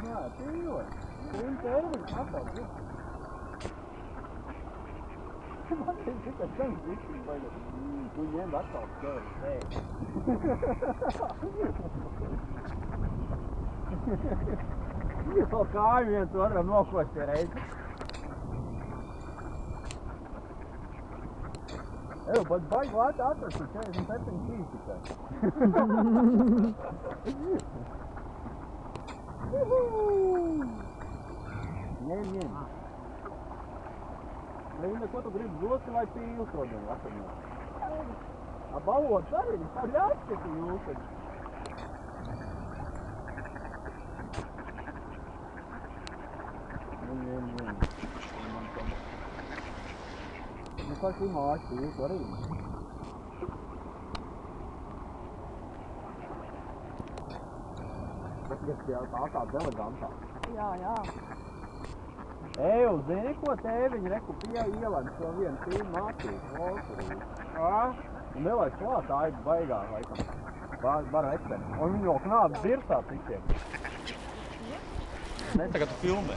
Nē, tīrot. Tīri tēriņš atās. Man ir tikai sens višķiņ baigās. Tu ņem atkal tevi. Vēl kāju viens varam nokost pie reizi. Eju, bet baigi lēti atrast, 47 kīļi tikai. Ņem. Linda, ko tu gribi zosi vai pīli šodien vakarnā? Balots arī, tā ļāskati jūsad. Ņem. Nu, kā šī mājas pīli arī. Bet tā kā elegantā. Jā. Eju, zini, ko tēviņi reku pie ielēm šo vienu pīnu mācīt? Un nelaiž klāt, tā ir baigā laikam. Bara eksperti. Un viņi jau knābi virsā tikiem. Tagad tu filmē.